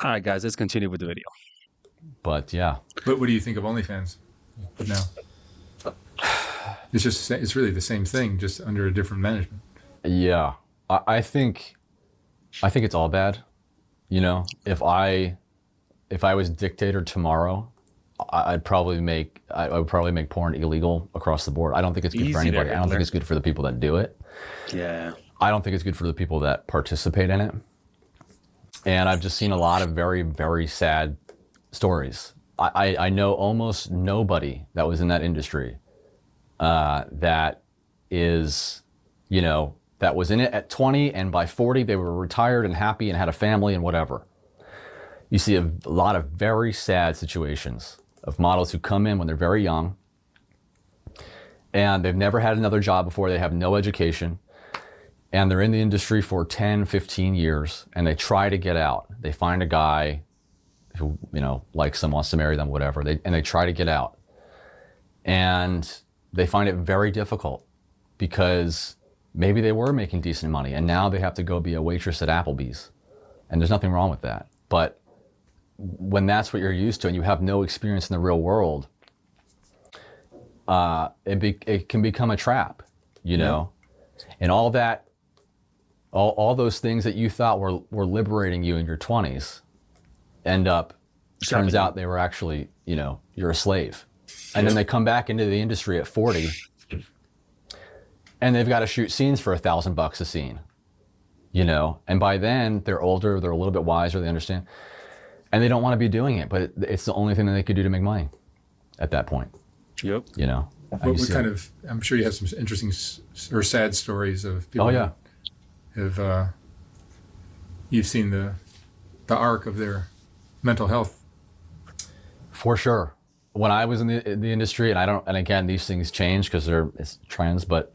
All right, guys, let's continue with the video. But yeah. But what do you think of OnlyFans now? It's really the same thing, just under a different management. Yeah. I think it's all bad. You know, if I was dictator tomorrow, I would probably make porn illegal across the board. I don't think it's good for anybody. I don't think it's good for the people that do it. Yeah. I don't think it's good for the people that participate in it. And I've just seen a lot of very, very sad stories. I know almost nobody that was in that industry that is, you know, that was in it at 20 and by 40 they were retired and happy and had a family and whatever. You see a lot of very sad situations of models who come in when they're very young and they've never had another job before, they have no education, and they're in the industry for 10, 15 years and they try to get out. They find a guy who, you know, likes them, wants to marry them, whatever, and they try to get out. And they find it very difficult because maybe they were making decent money and now they have to go be a waitress at Applebee's. And there's nothing wrong with that. But when that's what you're used to and you have no experience in the real world, it can become a trap, you know? And all that, all those things that you thought were liberating you in your 20s turns out they were actually, you know, you're a slave. And then they come back into the industry at 40 and they've got to shoot scenes for $1,000 a scene, you know? And by then they're older, they're a little bit wiser, they understand. And they don't want to be doing it, but it's the only thing that they could do to make money at that point. Yep. You know? What kind of, I'm sure you have some interesting or sad stories of people have, you've seen the arc of their mental health. For sure. When I was in the industry, and again, these things change because it's trends, but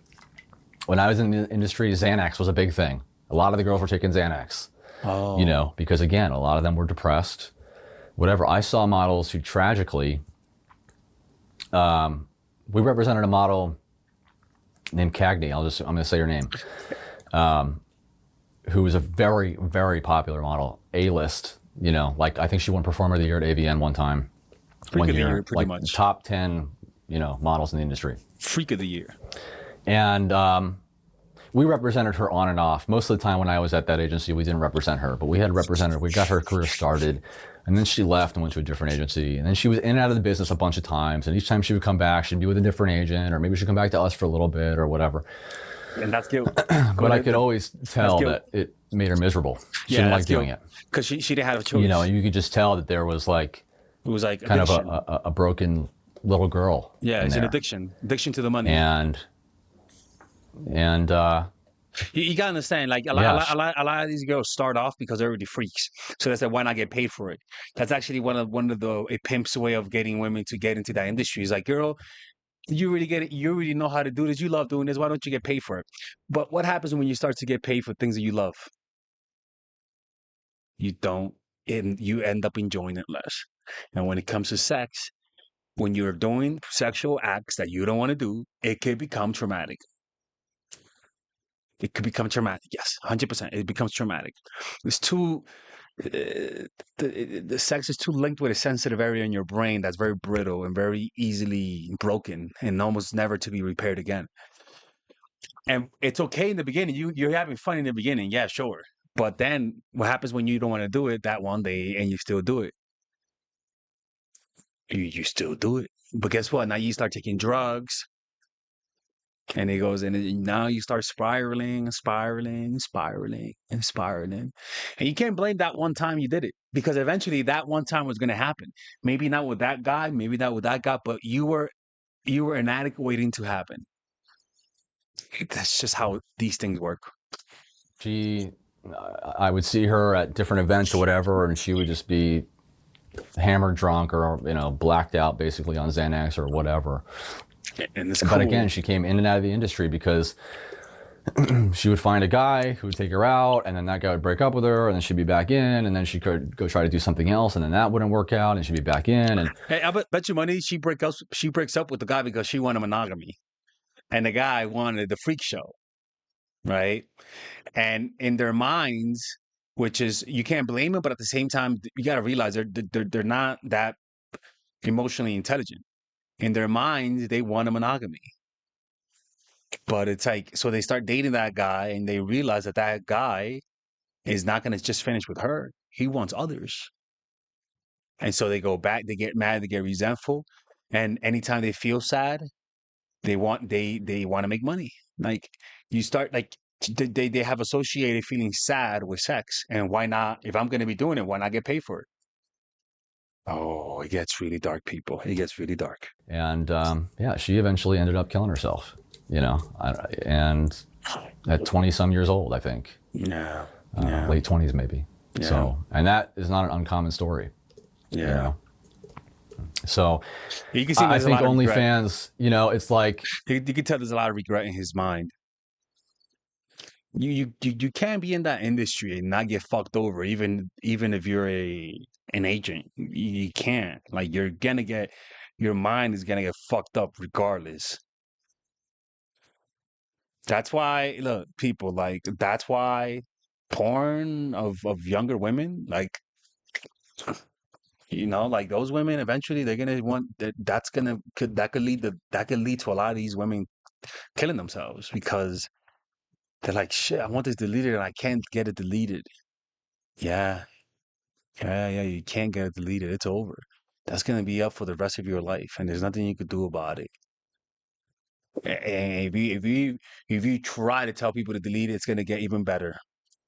when I was in the industry, Xanax was a big thing. A lot of the girls were taking Xanax, you know, because again, a lot of them were depressed, whatever. I saw models who tragically, we represented a model named Cagney, I'm going to say her name, who was a very, very popular model, A-list, you know, like I think she won Performer of the Year at AVN one time. Freak of the year, pretty much. Top 10, you know, models in the industry. Freak of the year. And we represented her on and off. Most of the time when I was at that agency, we didn't represent her, but we had represented her. We got her career started, and then she left and went to a different agency. And then she was in and out of the business a bunch of times. And each time she would come back, she'd be with a different agent, or maybe she'd come back to us for a little bit or whatever. And that's guilt. But I could always tell that it made her miserable. She didn't like doing it. Because she didn't have a choice. You know, you could just tell that there was like, it was like kind addiction. of a broken little girl. Yeah, it's an addiction to the money. And you gotta understand, like a lot of these girls start off because they're already freaks. So they said, why not get paid for it? That's actually one of a pimp's way of getting women to get into that industry. It's like, girl, you really get it. You really know how to do this. You love doing this. Why don't you get paid for it? But what happens when you start to get paid for things that you love? You don't, and you end up enjoying it less. And when it comes to sex, when you're doing sexual acts that you don't want to do, it could become traumatic. It could become traumatic. Yes, 100%. It becomes traumatic. It's too, the sex is too linked with a sensitive area in your brain that's very brittle and very easily broken and almost never to be repaired again. And it's okay in the beginning. You're having fun in the beginning. Yeah, sure. But then what happens when you don't want to do it that one day and you still do it? You still do it. But guess what? Now you start taking drugs. And it goes, and now you start spiraling. And you can't blame that one time you did it, because eventually that one time was going to happen. Maybe not with that guy, maybe not with that guy, but you were an addict waiting to happen. That's just how these things work. I would see her at different events or whatever, and she would just be hammered drunk or, you know, blacked out basically on Xanax or whatever. And it's cool. But again, she came in and out of the industry because she would find a guy who would take her out, and then that guy would break up with her, and then she'd be back in, and then she could go try to do something else, and then that wouldn't work out, and she'd be back in. And hey, I bet you money she breaks up with the guy because she wanted monogamy, and the guy wanted the freak show, right? And in their minds, which is you can't blame them, but at the same time, you got to realize they're not that emotionally intelligent. In their minds, they want a monogamy. But it's like, so they start dating that guy and they realize that that guy is not going to just finish with her. He wants others. And so they go back, they get mad, they get resentful. And anytime they feel sad, they want to make money. Like you start like they have associated feeling sad with sex. And why not? If I'm going to be doing it, why not get paid for it? Oh, it gets really dark, people. It gets really dark. And yeah, she eventually ended up killing herself, and at 20 some years old, I think. Yeah. Late 20s maybe. Yeah. So, and that is not an uncommon story. Yeah. So you can see I think OnlyFans, it's like you can tell there's a lot of regret in his mind. You can't be in that industry and not get fucked over, even if you're an agent. You can't. Like your mind is gonna get fucked up regardless. That's why, look, people, like that's why porn of younger women, like like those women eventually they're gonna want that could lead to a lot of these women killing themselves because they're like, shit, I want this deleted and I can't get it deleted. Yeah, yeah, you can't get it deleted. It's over. That's gonna be up for the rest of your life, and there's nothing you could do about it. And if you try to tell people to delete it, it's gonna get even better.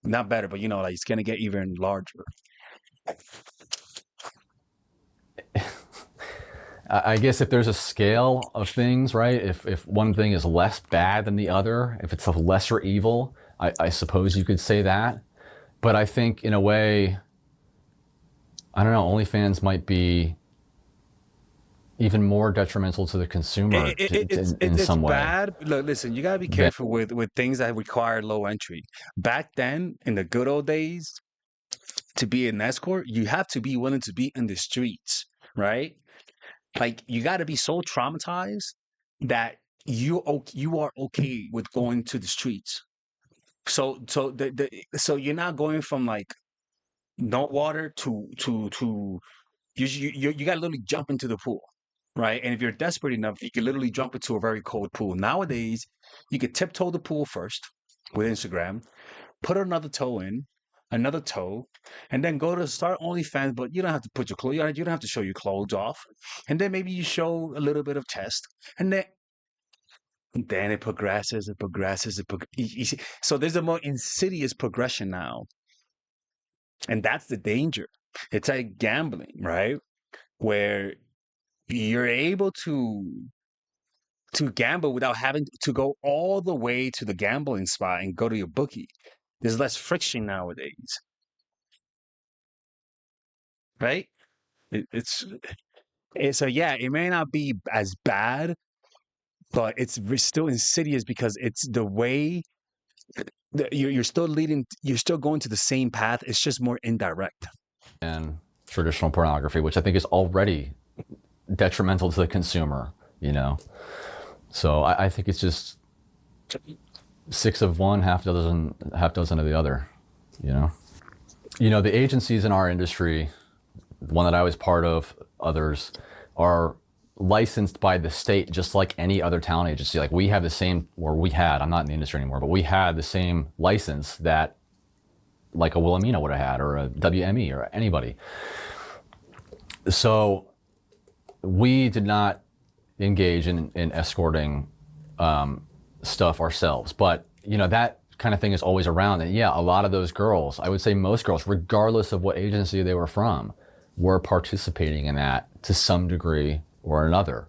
Not better, but like it's gonna get even larger. I guess if there's a scale of things, right? If one thing is less bad than the other, if it's a lesser evil, I suppose you could say that. But I think in a way, I don't know, OnlyFans might be even more detrimental to the consumer in some way. It's bad. Look, listen, you gotta be careful with things that require low entry. Back then, in the good old days, to be an escort, you have to be willing to be in the streets, right? Like you got to be so traumatized that you are okay with going to the streets. So you're not going from like no water to you got to literally jump into the pool, right? And if you're desperate enough, you can literally jump into a very cold pool. Nowadays, you could tiptoe the pool first with Instagram, put another toe in, another toe, and then go to start OnlyFans. But you don't have to put your clothes. You don't have to show your clothes off, and then maybe you show a little bit of chest, and then it progresses. You see, so there's a more insidious progression now, and that's the danger. It's like gambling, right? Where you're able to gamble without having to go all the way to the gambling spot and go to your bookie. There's less friction nowadays, right? It's so yeah, it may not be as bad, but it's still insidious because it's the way that you're still going to the same path. It's just more indirect. And traditional pornography, which I think is already detrimental to the consumer, So I think it's just 6 of one, half dozen of the other, The agencies in our industry, the one that I was part of, others, are licensed by the state just like any other talent agency. Like we have the same, or we had, I'm not in the industry anymore, but we had the same license that like a Wilhelmina would have had, or a WME, or anybody. So we did not engage in escorting stuff ourselves, but that kind of thing is always around. And yeah, a lot of those girls, I would say most girls, regardless of what agency they were from, were participating in that to some degree or another.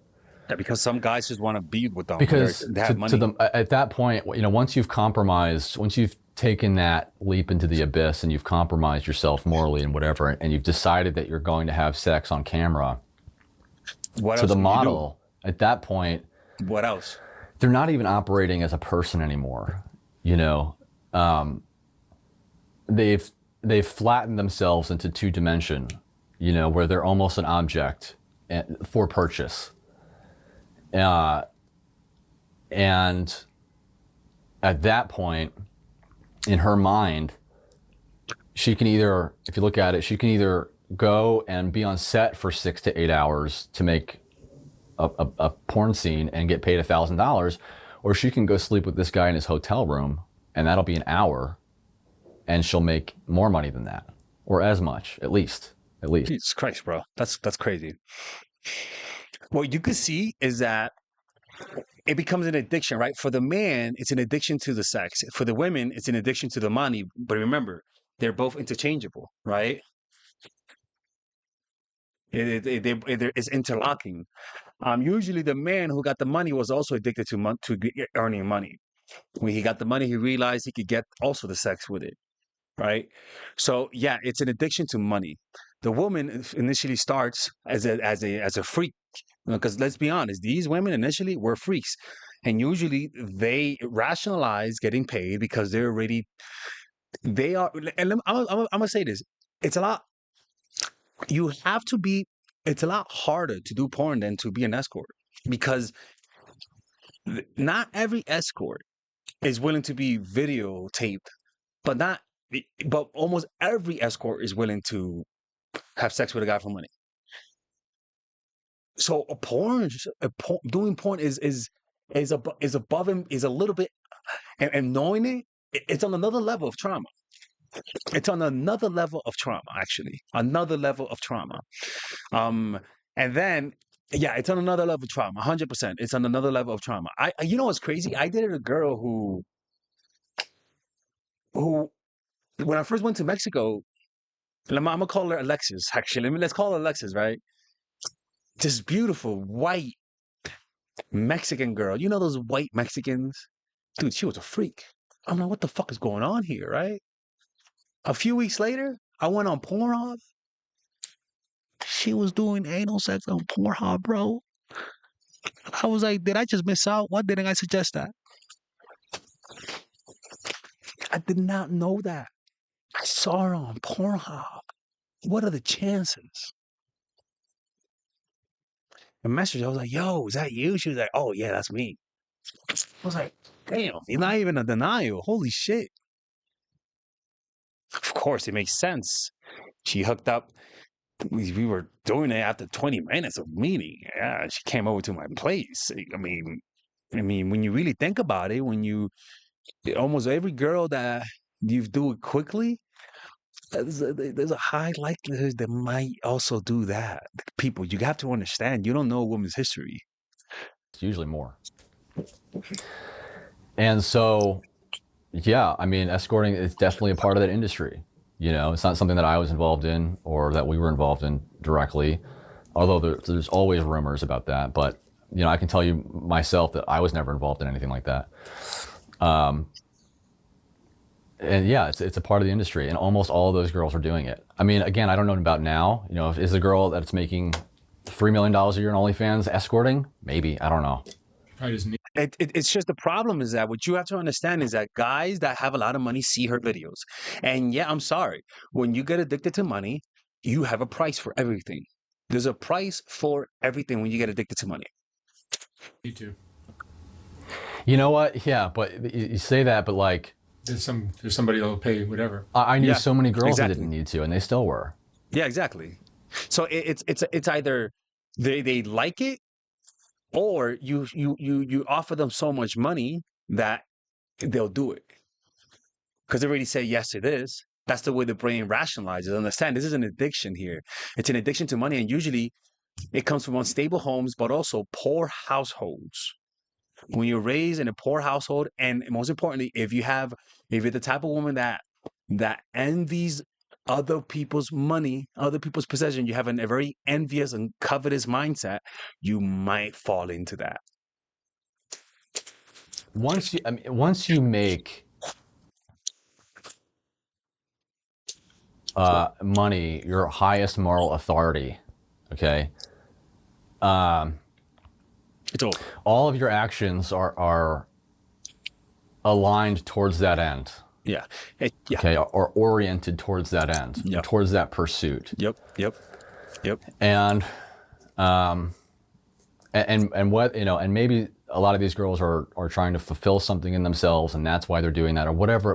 Yeah, because some guys just want to be with them because they have money. At that point, once you've compromised, once you've taken that leap into the abyss and you've compromised yourself morally and whatever, and you've decided that you're going to have sex on camera, what to else the model, at that point, what else? They're not even operating as a person anymore. They've flattened themselves into 2-dimension, where they're almost an object for purchase. And at that point, in her mind, she can either, if you look at it, she can either go and be on set for 6 to 8 hours to make a porn scene and get paid $1,000, or she can go sleep with this guy in his hotel room and that'll be an hour and she'll make more money than that, or as much, at least. Jesus Christ, bro. That's crazy. What you could see is that it becomes an addiction, right? For the man, it's an addiction to the sex. For the women, it's an addiction to the money. But remember, they're both interchangeable, right? It's interlocking. Usually, the man who got the money was also addicted to earning money. When he got the money, he realized he could get also the sex with it, right? So yeah, it's an addiction to money. The woman initially starts as a freak, because let's be honest, these women initially were freaks, and usually they rationalize getting paid because they are. And I'm gonna say this: it's a lot. You have to be. It's a lot harder to do porn than to be an escort, because not every escort is willing to be videotaped, but not. But almost every escort is willing to have sex with a guy for money. So doing porn is above him, is a little bit, and knowing it's on another level of trauma. It's on another level of trauma, actually, another level of trauma. And then yeah, it's on another level of trauma, 100%. It's on another level of trauma. You know what's crazy? I dated a girl who when I first went to Mexico, I'm gonna call her Alexis. Actually, let's call her Alexis, right? This beautiful white Mexican girl. You know those white Mexicans? Dude, she was a freak. I'm like, what the fuck is going on here, right? A few weeks later, I went on Pornhub. She was doing anal sex on Pornhub, bro. I was like, did I just miss out? Why didn't I suggest that? I did not know that. I saw her on Pornhub. What are the chances? A message, I was like, yo, is that you? She was like, oh, yeah, that's me. I was like, damn, you're not even a denial. Holy shit. Of course, it makes sense. She hooked up. We were doing it after 20 minutes of meeting. Yeah, she came over to my place. When you really think about it, almost every girl that you do it quickly, there's a high likelihood that might also do that. People, you have to understand, you don't know a woman's history. It's usually more. And so, yeah, I mean, escorting is definitely a part of that industry. You know, it's not something that I was involved in or that we were involved in directly, although there's always rumors about that. But, you know, I can tell you myself that I was never involved in anything like that. And yeah, it's a part of the industry, and almost all of those girls are doing it. I mean, again, I don't know about now. You know, is a girl that's making $3 million a year on OnlyFans escorting? Maybe, I don't know. It's just the problem is that what you have to understand is that guys that have a lot of money see her videos. And yeah, I'm sorry. When you get addicted to money, you have a price for everything. There's a price for everything when you get addicted to money. Me too. You know what? Yeah, but you say that, but like, there's somebody that'll pay whatever. I knew so many girls that didn't need to, and they still were. Yeah, exactly. So it's either they like it, or you offer them so much money that they'll do it because they already say yes to this. That's the way the brain rationalizes. Understand, this is an addiction here. It's an addiction to money, and usually it comes from unstable homes, but also poor households. When you're raised in a poor household, and most importantly, if you're the type of woman that envies other people's money, other people's possession, you have a very envious and covetous mindset, you might fall into that. Once you make money your highest moral authority, okay, it's over. All of your actions are aligned towards that end. Yeah. Okay, or oriented towards that end, towards that pursuit. Yep. And what, you know, and maybe a lot of these girls are trying to fulfill something in themselves, and that's why they're doing that, or whatever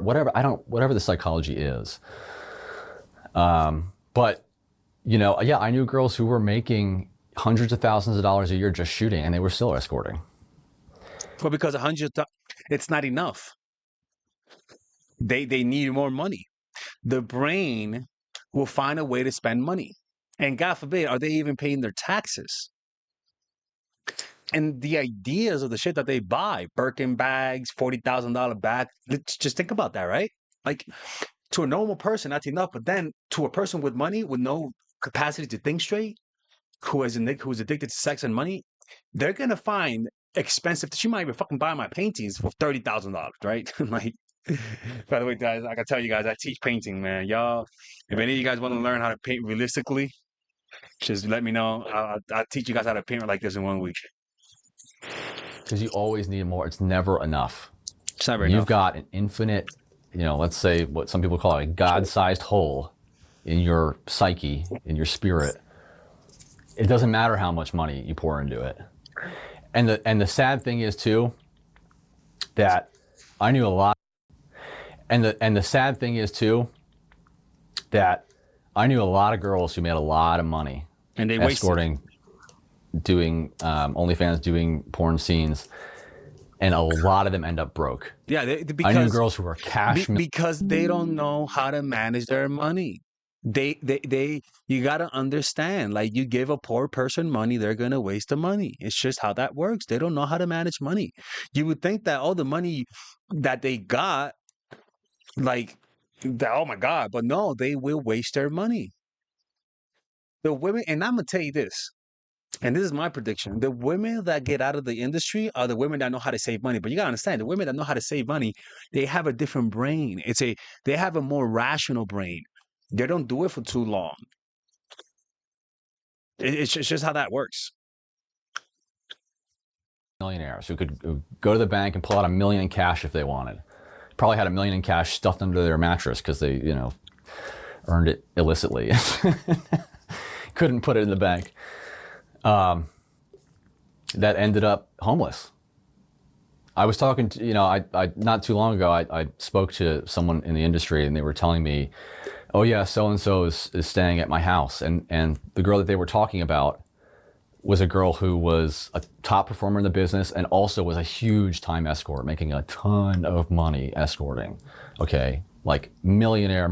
the psychology is. But yeah, I knew girls who were making hundreds of thousands of dollars a year just shooting, and they were still escorting. Well, because it's not enough. They need more money. The brain will find a way to spend money. And God forbid, are they even paying their taxes? And the ideas of the shit that they buy, Birkin bags, $40,000 bag. Let's just think about that, right? Like to a normal person, that's enough. But then to a person with money, with no capacity to think straight, who's addicted to sex and money, they're gonna find expensive. She might even fucking buy my paintings for $30,000, right? Like, by the way, guys, I gotta tell you guys, I teach painting, man. Y'all, if any of you guys want to learn how to paint realistically, just let me know. I'll teach you guys how to paint like this in 1 week. Because you always need more. It's never enough. It's never You've enough. got an infinite, let's say what some people call a God-sized hole in your psyche, in your spirit. It doesn't matter how much money you pour into it. And the sad thing is too, that I knew a lot. And the sad thing is too, that I knew a lot of girls who made a lot of money And they escorting, doing OnlyFans, doing porn scenes, and a lot of them end up broke. Yeah, I knew girls who were because they don't know how to manage their money. You got to understand, like, you give a poor person money, they're going to waste the money. It's just how that works. They don't know how to manage money. You would think that all the money that they got, like, that, oh my God, but no, they will waste their money. The women, and I'm going to tell you this, and this is my prediction. The women that get out of the industry are the women that know how to save money. But you gotta understand, the women that know how to save money, they have a different brain. They have a more rational brain. They don't do it for too long. It's just how that works. millionaires who could go to the bank and pull out $1 million in cash if they wanted. Probably had $1 million in cash stuffed under their mattress because they, earned it illicitly. Couldn't put it in the bank. That ended up homeless. I was talking to, I not too long ago, I spoke to someone in the industry and they were telling me, oh yeah, so-and-so is staying at my house. And the girl that they were talking about was a girl who was a top performer in the business and also was a huge time escort, making a ton of money escorting. Okay. Like millionaire,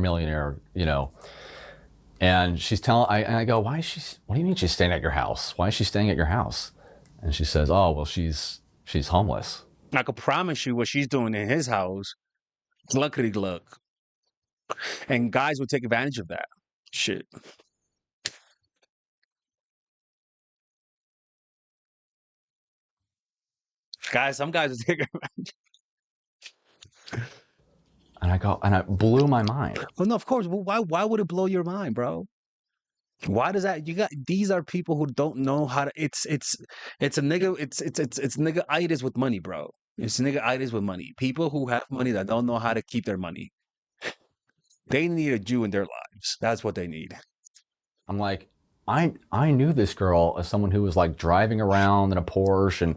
And she's I go, what do you mean she's staying at your house? Why is she staying at your house? And she says, oh, well, she's homeless. I could promise you what she's doing in his house, luckily luck. And guys would take advantage of that shit. Some guys would take advantage. And it blew my mind. Well, no, of course. Well, why would it blow your mind, bro? Why does that? These are people who don't know how to. It's a nigga. It's nigga-itis with money, bro. It's nigga-itis with money. People who have money that don't know how to keep their money. They need a Jew in their lives. That's what they need. I'm like, I knew this girl as someone who was like driving around in a Porsche and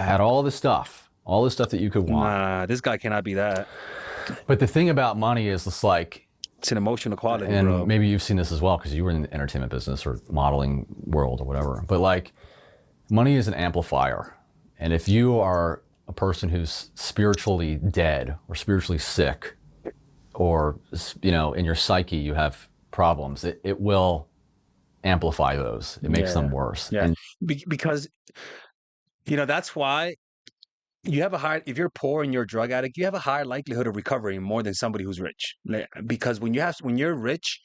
had all this stuff that you could want. Nah, this guy cannot be that. But the thing about money is it's like, it's an emotional quality, and bro. maybe you've seen this as well because you were in the entertainment business or modeling world or whatever. But like, money is an amplifier. And if you are a person who's spiritually dead or spiritually sick, or in your psyche you have problems, it will amplify those. It makes them worse. Yeah, because that's why you have if you're poor and you're a drug addict, you have a higher likelihood of recovering more than somebody who's rich. Because when you're rich,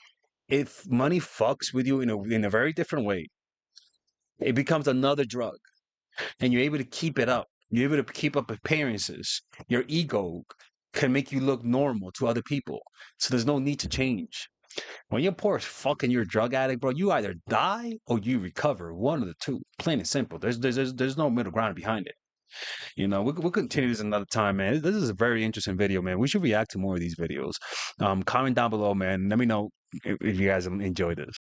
if money fucks with you in a very different way, it becomes another drug, and you're able to keep it up. You're able to keep up appearances. Your ego can make you look normal to other people, so there's no need to change. When you're poor as fuck and you're a drug addict, bro, you either die or you recover. One of the two, plain and simple. There's no middle ground behind it. We'll continue this another time, man. This is a very interesting video, man. We should react to more of these videos. Comment down below, man. Let me know if you guys enjoy this.